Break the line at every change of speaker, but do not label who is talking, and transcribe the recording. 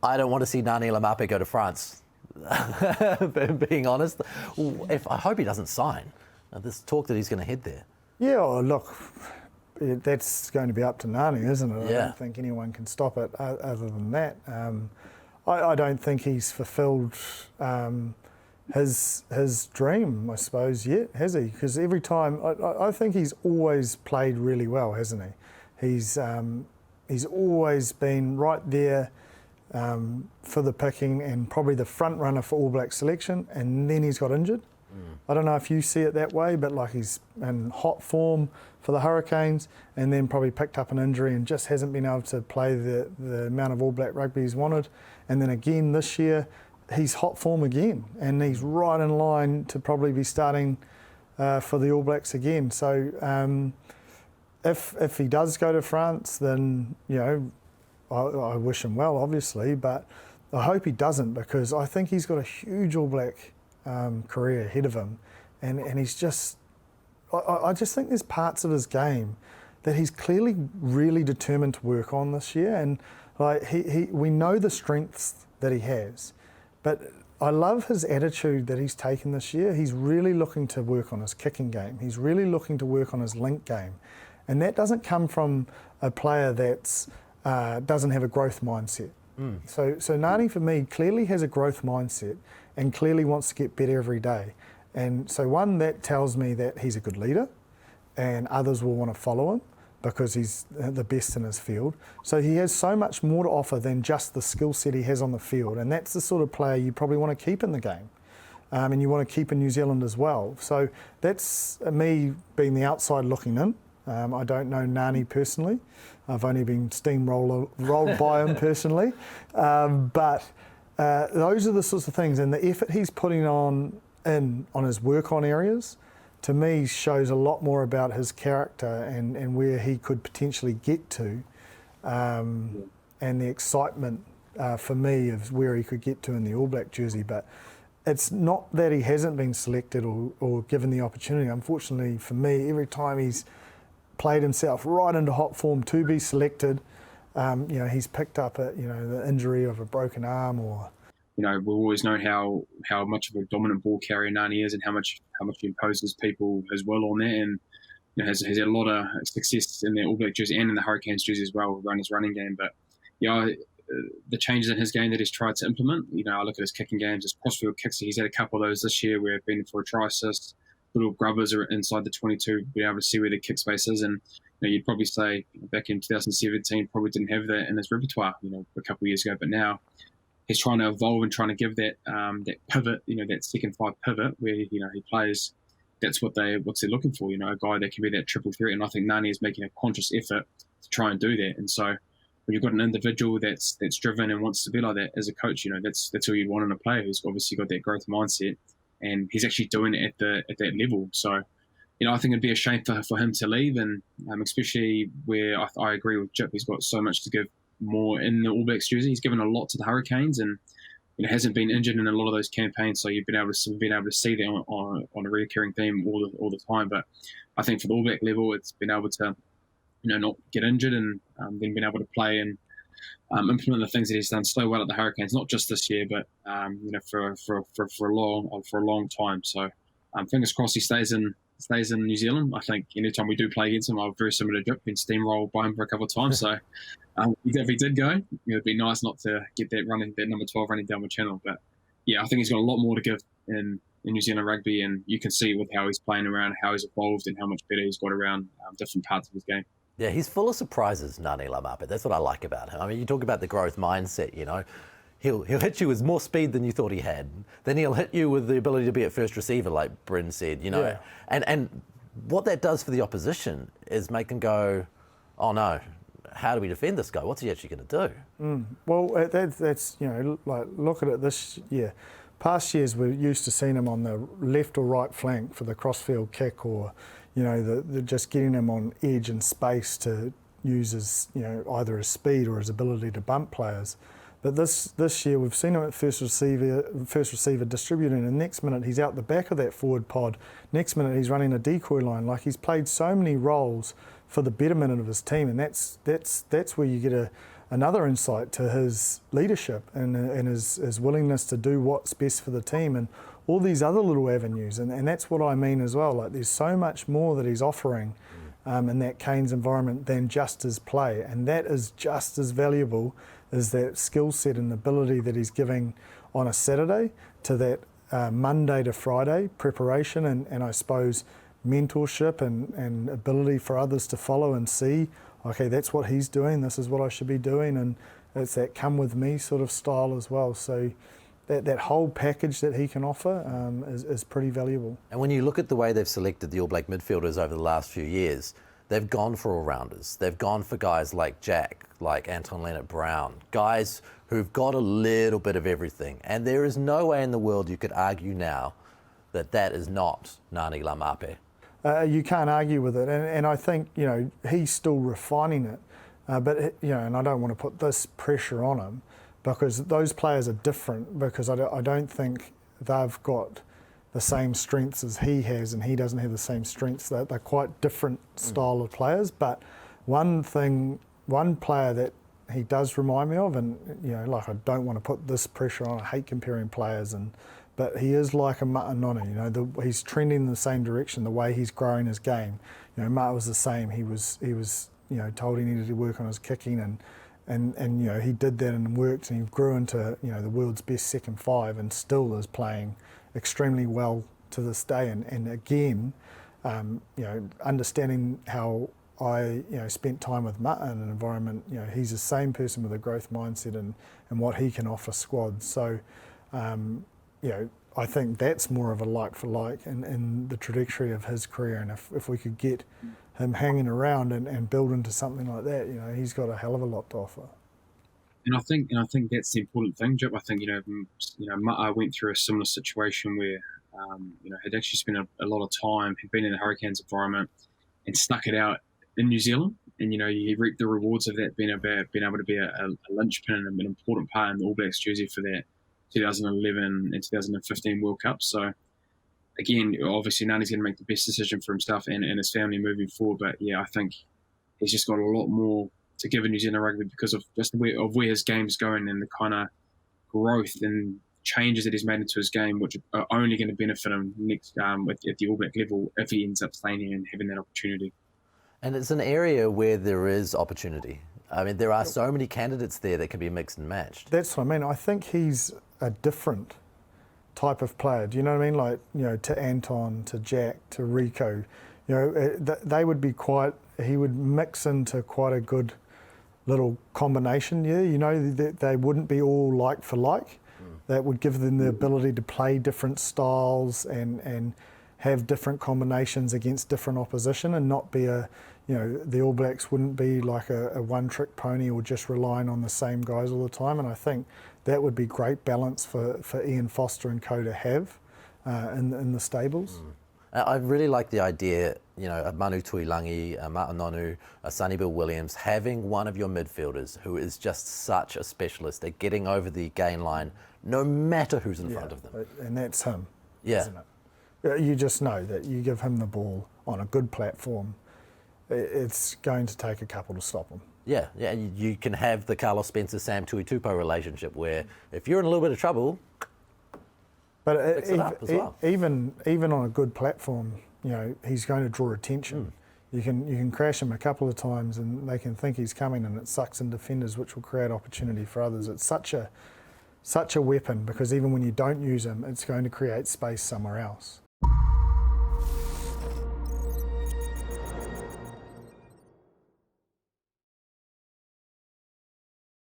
I don't want to see Ngani Laumape go to France. Being honest, I hope he doesn't sign. There's talk that he's going to head there.
Yeah, well, look, that's going to be up to Ngani, isn't it?
Yeah.
I don't think anyone can stop it other than that. I don't think he's fulfilled his dream, I suppose, yet, has he? Because every time, I think he's always played really well, hasn't he? He's always been right there for the picking and probably the front runner for All Black selection, and then he's got injured. I don't know if you see it that way, but like he's in hot form for the Hurricanes and then probably picked up an injury and just hasn't been able to play the amount of All Black rugby he's wanted. And then again this year, he's hot form again and he's right in line to probably be starting for the All Blacks again. So if he does go to France, then, you know, I wish him well, obviously, but I hope he doesn't, because I think he's got a huge All Black career ahead of him, and he's just, I just think there's parts of his game that he's clearly really determined to work on this year, and like we know the strengths that he has, but I love his attitude that he's taken this year. He's really looking to work on his kicking game. He's really looking to work on his link game, and that doesn't come from a player that's doesn't have a growth mindset. So Ngani, for me, clearly has a growth mindset and clearly wants to get better every day. And so one, that tells me that he's a good leader and others will want to follow him because he's the best in his field. So he has so much more to offer than just the skill set he has on the field. And that's the sort of player you probably want to keep in the game. And you want to keep in New Zealand as well. So that's me being the outside looking in. I don't know Ngani personally. I've only been rolled by him personally. But those are the sorts of things, and the effort he's putting on his work on areas, to me, shows a lot more about his character and where he could potentially get to, and the excitement for me of where he could get to in the All Black jersey. But it's not that he hasn't been selected or given the opportunity. Unfortunately for me, every time he's played himself right into hot form to be selected, you know, he's picked up the injury of a broken arm or.
You know, we've always known how much of a dominant ball carrier Ngani is and how much he imposes people as well on there, and you know, has had a lot of success in the All Black jersey and in the Hurricanes jersey as well, run his running game. But the changes in his game that he's tried to implement, you know, I look at his kicking games, his crossfield kicks. He's had a couple of those this year where been for a try assist. Little grubbers are inside the 22, be able to see where the kick space is, and you know, you'd probably say back in 2017 probably didn't have that in his repertoire, you know, a couple of years ago. But now he's trying to evolve and trying to give that that pivot, you know, that second five pivot where he plays. That's what they're looking for, you know, a guy that can be that triple threat. And I think Ngani is making a conscious effort to try and do that. And so when you've got an individual that's driven and wants to be like that as a coach, you know, that's who you'd want in a player who's obviously got that growth mindset. And he's actually doing it at that level. So, you know, I think it'd be a shame for him to leave, and especially where I agree with Jip. He's got so much to give more in the All Blacks jersey. He's given a lot to the Hurricanes, and you know, hasn't been injured in a lot of those campaigns. So you've been able to see that on a recurring theme all the time. But I think for the All Black level, it's been able to, you know, not get injured and then been able to play and implement the things that he's done so well at the Hurricanes, not just this year, but you know, for a long time. So fingers crossed he stays in New Zealand. I think anytime we do play against him, I'm very similar to Jip, been steamrolled by him for a couple of times. So if he did go, it'd be nice not to get that number 12 running down the channel. But yeah, I think he's got a lot more to give in New Zealand rugby, and you can see with how he's playing around, how he's evolved, and how much better he's got around different parts of his game.
Yeah, he's full of surprises, Ngani Laumape. That's what I like about him. I mean, you talk about the growth mindset, you know. He'll hit you with more speed than you thought he had. Then he'll hit you with the ability to be at first receiver, like Bryn said, you know. Yeah. And what that does for the opposition is make them go, oh no, how do we defend this guy? What's he actually going to do?
Well, that's, you know, like, look at it this year. Past years, we're used to seeing him on the left or right flank for the crossfield kick, or, you know, the just getting him on edge and space to use his, you know, either his speed or his ability to bump players. But this year we've seen him at first receiver distributing, and next minute he's out the back of that forward pod. Next minute he's running a decoy line. Like, he's played so many roles for the betterment of his team, and that's where you get another insight to his leadership and his willingness to do what's best for the team and all these other little avenues. And that's what I mean as well. Like, there's so much more that he's offering in that Canes environment than just his play. And that is just as valuable as that skill set and ability that he's giving on a Saturday to that Monday to Friday preparation and I suppose mentorship and ability for others to follow and see, okay, that's what he's doing, this is what I should be doing, and it's that come with me sort of style as well. So that whole package that he can offer is pretty valuable.
And when you look at the way they've selected the All Black midfielders over the last few years, they've gone for all-rounders. They've gone for guys like Jack, like Anton Leonard-Brown, guys who've got a little bit of everything. And there is no way in the world you could argue now that that is not Ngani Laumape.
You can't argue with it, and I think, you know, he's still refining it. But, you know, and I don't want to put this pressure on him because those players are different, because I don't think they've got the same strengths as he has, and he doesn't have the same strengths. They're quite different style of players. But one player that he does remind me of, and, you know, like, I don't want to put this pressure on, I hate comparing players, but he is like a Ma'a Nonu, you know, he's trending in the same direction, the way he's growing his game. You know, Ma'a was the same. He was, you know, told he needed to work on his kicking, and you know, he did that and worked, and he grew into, you know, the world's best second five, and still is playing extremely well to this day. And again, you know, understanding how I, you know, spent time with Ma'a in an environment, you know, he's the same person with a growth mindset and what he can offer squads. So, you know, I think that's more of a like for like in the trajectory of his career. And if we could get him hanging around and build into something like that, you know, he's got a hell of a lot to offer.
And I think that's the important thing, Jip. I think, you know, Ma'a went through a similar situation where, you know, had actually spent a lot of time, had been in the Hurricanes environment and stuck it out in New Zealand. And, you know, he reaped the rewards of that, being able to be a linchpin and an important part in the All Blacks jersey for that 2011 and 2015 World Cup. So, again, obviously Ngani's going to make the best decision for himself and his family moving forward. But, yeah, I think he's just got a lot more to give in New Zealand rugby because of just where his game's going and the kind of growth and changes that he's made into his game, which are only going to benefit him next at the All Black level if he ends up staying here and having that opportunity.
And it's an area where there is opportunity. I mean, there are so many candidates there that can be mixed and matched.
That's what I mean. I think he's a different type of player. Do you know what I mean? Like, you know, to Anton, to Jack, to Rico, you know, they would be he would mix into quite a good little combination. Yeah, you know, they wouldn't be all like for like. That would give them the ability to play different styles and have different combinations against different opposition and not be you know, the All Blacks wouldn't be like a one-trick pony or just relying on the same guys all the time. And I think that would be great balance for Ian Foster and co to have in the stables.
I really like the idea, you know, a Manu Tuilangi, a Ma'a Nonu, a Sonny Bill Williams, having one of your midfielders who is just such a specialist at getting over the gain line, no matter who's in front of them.
And that's him,
yeah.
isn't it? You just know that you give him the ball on a good platform, it's going to take a couple to stop him.
Yeah, you can have the Carlos Spencer, Sam Tuitupo relationship where if you're in a little bit of trouble,
but
fix it up as well.
even on a good platform, you know, he's going to draw attention. You can crash him a couple of times and they can think he's coming, and it sucks in defenders, which will create opportunity for others. It's such a weapon because even when you don't use him, it's going to create space somewhere else.